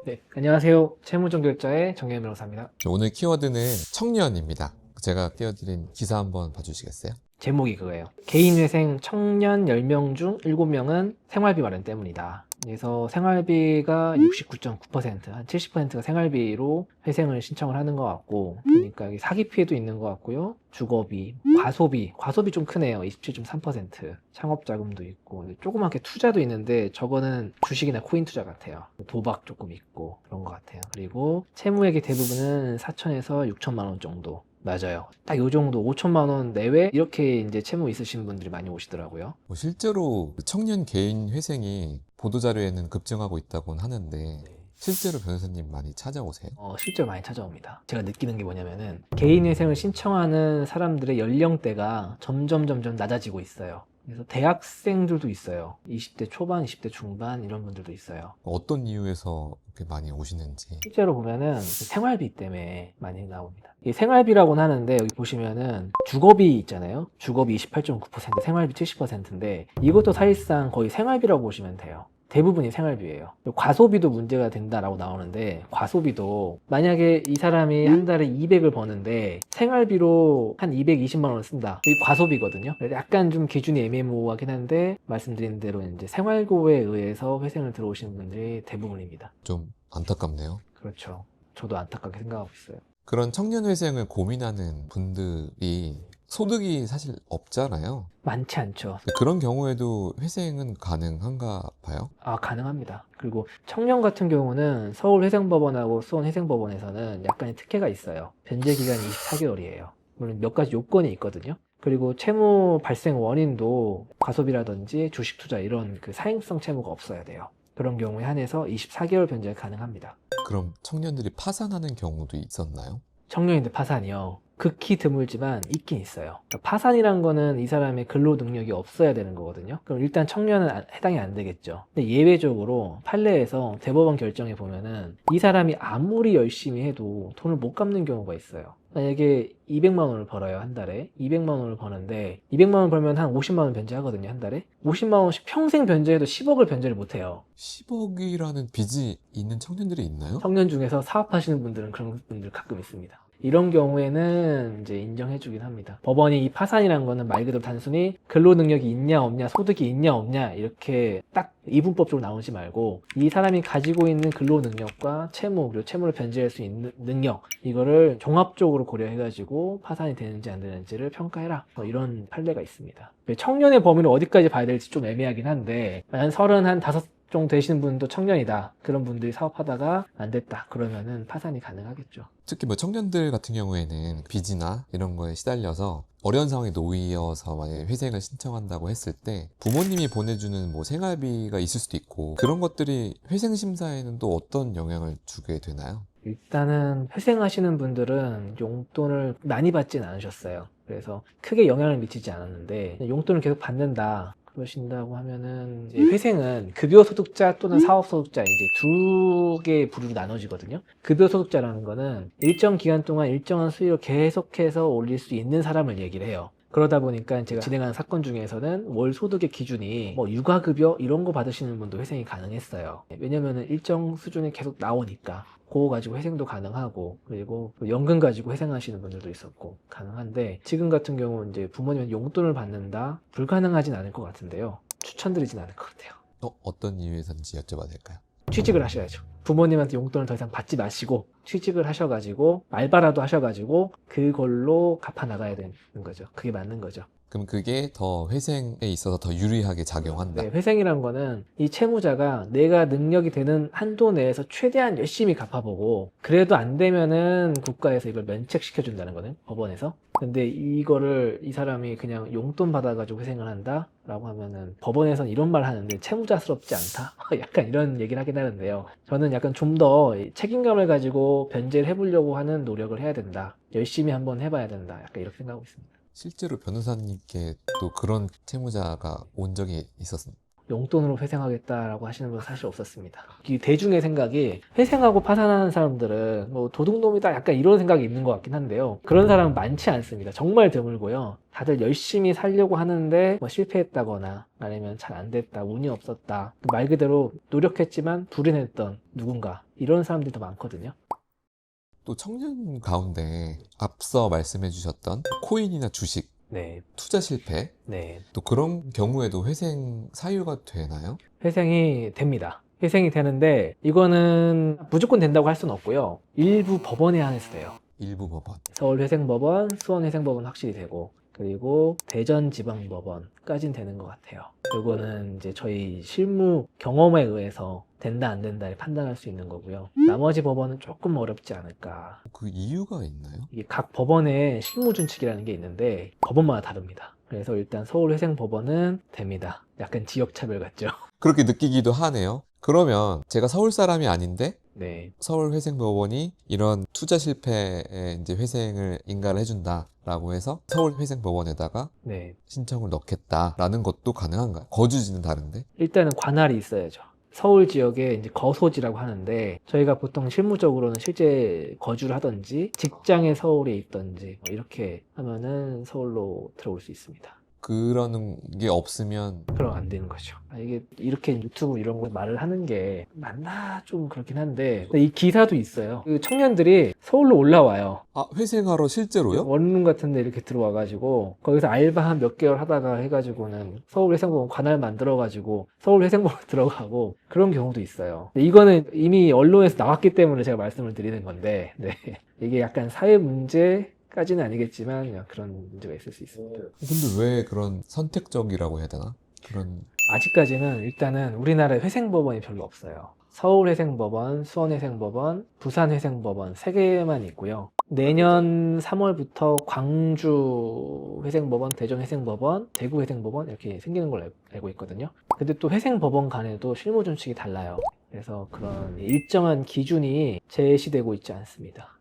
네, 안녕하세요. 채무종결자의 정혜연 변호사입니다. 오늘 키워드는 청년입니다. 제가 띄워드린 기사 한번 봐주시겠어요? 제목이 그거예요. 개인회생 청년 10명 중 7명은 생활비 마련 때문이다. 그래서 생활비가 69.9%, 한 70%가 생활비로 회생을 신청을 하는 것 같고, 보니까 여기 사기 피해도 있는 것 같고요. 주거비, 과소비 좀 크네요. 27.3%. 창업자금도 있고, 조그맣게 투자도 있는데, 저거는 주식이나 코인 투자 같아요. 도박 조금 있고, 그런 것 같아요. 그리고 채무액의 대부분은 4천에서 6천만 원 정도. 맞아요. 딱 요 정도 5천만 원 내외 이렇게 이제 채무 있으신 분들이 많이 오시더라고요. 실제로 청년 개인 회생이 보도자료에는 급증하고 있다고는 하는데 실제로 변호사님 많이 찾아오세요? 실제로 많이 찾아옵니다. 제가 느끼는 게 뭐냐면은 개인회생을 신청하는 사람들의 연령대가 점점 낮아지고 있어요. 그래서 대학생들도 있어요. 20대 초반, 20대 중반 이런 분들도 있어요. 어떤 이유에서 이렇게 많이 오시는지. 실제로 보면은 생활비 때문에 많이 나옵니다. 이 생활비라고는 하는데 여기 보시면은 주거비 있잖아요. 주거비 28.9%, 생활비 70%인데 이것도 사실상 거의 생활비라고 보시면 돼요. 대부분이 생활비예요. 과소비도 문제가 된다라고 나오는데 과소비도 만약에 이 사람이 한 달에 200을 버는데 생활비로 한 220만 원을 쓴다. 이게 과소비거든요. 약간 좀 기준이 애매모호하긴 한데 말씀드린 대로 이제 생활고에 의해서 회생을 들어오시는 분들이 대부분입니다. 좀 안타깝네요. 그렇죠. 저도 안타깝게 생각하고 있어요. 그런 청년 회생을 고민하는 분들이 소득이 사실 없잖아요. 많지 않죠. 그런 경우에도 회생은 가능한가 봐요? 가능합니다. 그리고 청년 같은 경우는 서울회생법원하고 수원회생법원에서는 약간의 특혜가 있어요. 변제 기간이 24개월이에요. 물론 몇 가지 요건이 있거든요. 그리고 채무 발생 원인도 과소비라든지 주식 투자 이런 그 사행성 채무가 없어야 돼요. 그런 경우에 한해서 24개월 변제가 가능합니다. 그럼 청년들이 파산하는 경우도 있었나요? 청년인데 파산이요. 극히 드물지만 있긴 있어요. 그러니까 파산이란 거는 이 사람의 근로 능력이 없어야 되는 거거든요. 그럼 일단 청년은 해당이 안 되겠죠. 근데 예외적으로 판례에서 대법원 결정에 보면은 이 사람이 아무리 열심히 해도 돈을 못 갚는 경우가 있어요. 만약에 200만 원을 벌어요, 한 달에. 200만 원을 버는데 200만 원 벌면 한 50만 원 변제하거든요, 한 달에. 50만 원씩 평생 변제해도 10억을 변제를 못 해요. 10억이라는 빚이 있는 청년들이 있나요? 청년 중에서 사업하시는 분들은 그런 분들 가끔 있습니다. 이런 경우에는 이제 인정해주긴 합니다. 법원이 이 파산이란 거는 말 그대로 단순히 근로 능력이 있냐 없냐, 소득이 있냐 없냐 이렇게 딱 이분법적으로 나오지 말고 이 사람이 가지고 있는 근로 능력과 채무, 그리고 채무를 변제할 수 있는 능력 이거를 종합적으로 고려해가지고 파산이 되는지 안 되는지를 평가해라. 이런 판례가 있습니다. 청년의 범위를 어디까지 봐야 될지 좀 애매하긴 한데 한 35 정도 되시는 분도 청년이다. 그런 분들이 사업하다가 안 됐다. 그러면은 파산이 가능하겠죠. 특히 뭐 청년들 같은 경우에는 빚이나 이런 거에 시달려서 어려운 상황에 놓여서 만약에 회생을 신청한다고 했을 때 부모님이 보내주는 뭐 생활비가 있을 수도 있고 그런 것들이 회생 심사에는 또 어떤 영향을 주게 되나요? 일단은 회생하시는 분들은 용돈을 많이 받진 않으셨어요. 그래서 크게 영향을 미치지 않았는데 용돈을 계속 받는다. 그러신다고 하면은 이제 회생은 급여소득자 또는 사업소득자 이제 두 개의 부류로 나눠지거든요. 급여소득자라는 거는 일정 기간 동안 일정한 수익을 계속해서 올릴 수 있는 사람을 얘기를 해요. 그러다 보니까 제가 진행하는 사건 중에서는 월 소득의 기준이 뭐 육아급여 이런 거 받으시는 분도 회생이 가능했어요. 왜냐면은 일정 수준이 계속 나오니까. 그거 가지고 회생도 가능하고 그리고 연금 가지고 회생하시는 분들도 있었고 가능한데 지금 같은 경우는 이제 부모님은 용돈을 받는다 불가능하진 않을 것 같은데요. 추천드리진 않을 것 같아요. 어떤 이유에서인지 여쭤봐도 될까요? 취직을 하셔야죠. 부모님한테 용돈을 더 이상 받지 마시고 취직을 하셔가지고 알바라도 하셔가지고 그걸로 갚아 나가야 되는 거죠. 그게 맞는 거죠. 그럼 그게 더 회생에 있어서 더 유리하게 작용한다. 네, 회생이란 거는 이 채무자가 내가 능력이 되는 한도 내에서 최대한 열심히 갚아보고 그래도 안 되면은 국가에서 이걸 면책시켜 준다는 거는 법원에서. 근데 이거를 이 사람이 그냥 용돈 받아가지고 회생을 한다? 라고 하면은 법원에서는 이런 말 하는데 채무자스럽지 않다? 약간 이런 얘기를 하긴 하는데요. 저는 약간 좀 더 책임감을 가지고 변제를 해보려고 하는 노력을 해야 된다. 열심히 한번 해봐야 된다. 약간 이렇게 생각하고 있습니다. 실제로 변호사님께 또 그런 채무자가 온 적이 있었습니다. 용돈으로 회생하겠다라고 하시는 분 사실 없었습니다. 이 대중의 생각이 회생하고 파산하는 사람들은 뭐 도둑놈이다 약간 이런 생각이 있는 것 같긴 한데요. 그런 사람은 많지 않습니다. 정말 드물고요. 다들 열심히 살려고 하는데 뭐 실패했다거나 아니면 잘 안 됐다, 운이 없었다. 말 그대로 노력했지만 불행했던 누군가 이런 사람들이 더 많거든요. 또 청년 가운데 앞서 말씀해 주셨던 코인이나 주식, 네, 투자 실패, 네. 또 그런 경우에도 회생 사유가 되나요? 회생이 됩니다. 회생이 되는데 이거는 무조건 된다고 할 수는 없고요. 일부 법원에 한해서 돼요. 일부 법원. 서울회생법원, 수원회생법원 확실히 되고, 그리고 대전지방법원까진 되는 것 같아요. 이거는 이제 저희 실무 경험에 의해서 된다 안 된다를 판단할 수 있는 거고요. 나머지 법원은 조금 어렵지 않을까. 그 이유가 있나요? 이게 각 법원의 실무준칙이라는 게 있는데 법원마다 다릅니다. 그래서 일단 서울회생법원은 됩니다. 약간 지역차별 같죠? 그렇게 느끼기도 하네요. 그러면 제가 서울 사람이 아닌데 네, 서울회생법원이 이런 투자 실패에 이제 회생을 인가를 해준다라고 해서 서울회생법원에다가 네. 신청을 넣겠다라는 것도 가능한가요? 거주지는 다른데? 일단은 관할이 있어야죠. 서울 지역에 이제 거소지라고 하는데 저희가 보통 실무적으로는 실제 거주를 하든지 직장에 서울에 있든지 뭐 이렇게 하면은 서울로 들어올 수 있습니다. 그런 게 없으면 그럼 안 되는 거죠. 이게 이렇게 유튜브 이런 거 말을 하는 게 맞나 좀 그렇긴 한데 이 기사도 있어요. 그 청년들이 서울로 올라와요. 회생하러 실제로요? 원룸 같은 데 이렇게 들어와가지고 거기서 알바 한 몇 개월 하다가 해가지고는 서울회생법원 관할 만들어가지고 서울회생법원 들어가고 그런 경우도 있어요. 근데 이거는 이미 언론에서 나왔기 때문에 제가 말씀을 드리는 건데 네. 이게 약간 사회 문제까지는 아니겠지만 그런 문제가 있을 수 있습니다. 근데 왜 그런 선택적이라고 해야 되나? 그런 아직까지는 일단은 우리나라에 회생법원이 별로 없어요. 서울회생법원, 수원회생법원, 부산회생법원 3개만 있고요. 내년 3월부터 광주회생법원, 대전회생법원, 대구회생법원 이렇게 생기는 걸로 알고 있거든요. 근데 또 회생법원 간에도 실무준칙이 달라요. 그래서 그런 일정한 기준이 제시되고 있지 않습니다.